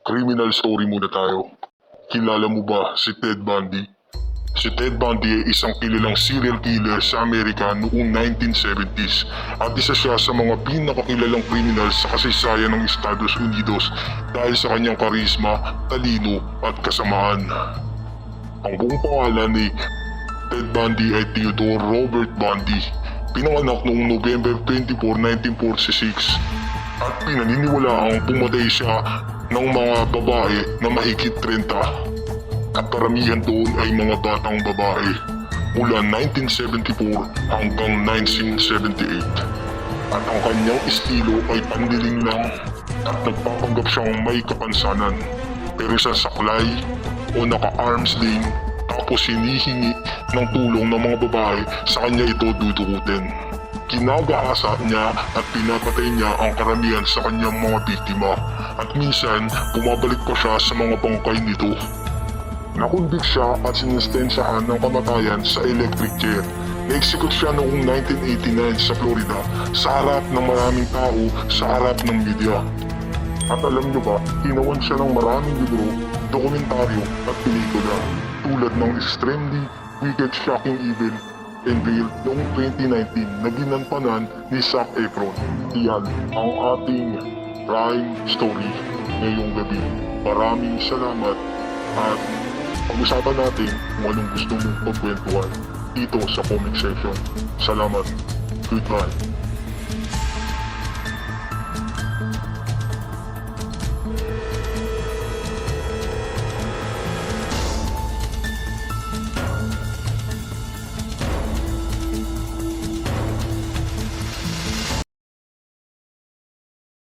Criminal story muna tayo. Kilala mo ba si Ted Bundy? Si Ted Bundy ay isang kilalang serial killer sa Amerika noong 1970s at isa siya sa mga pinakakilalang kriminal sa kasaysayan ng Estados Unidos dahil sa kanyang karisma, talino at kasamaan. Ang buong pangalan ni Ted Bundy ay Theodore Robert Bundy. Pinanganak noong November 24, 1946 at pinaniniwalaang pumatay siya ng mga babae na mahigit 30 at karamihan doon ay mga batang babae mula 1974 hanggang 1978. At ang kanyang estilo ay pandiling lang at nagpapanggap siyang may kapansanan pero sa saklay o naka-arms din tapos hinihingi ng tulong ng mga babae sa kanya ito dudukutin. Kinagaasa niya at pinapatay niya ang karamihan sa kanyang mga biktima at minsan bumabalik pa siya sa mga bangkay nito. Nakundig siya at sinistensyahan ng kamatayan sa electric chair. Na-execute siya noong 1989 sa Florida sa harap ng maraming tao sa harap ng media. At alam niyo ba, ginawan siya ng maraming libro, dokumentaryo at pelikula tulad ng Extremely Wicked, Shocking Evil and Real noong 2019 na ginampanan ni Zac Efron. Iyan ang ating crime story ngayong gabi. Maraming salamat at pag-usapan natin kung anong gusto mong pagkwentuhan dito sa comment section. Salamat. Goodbye.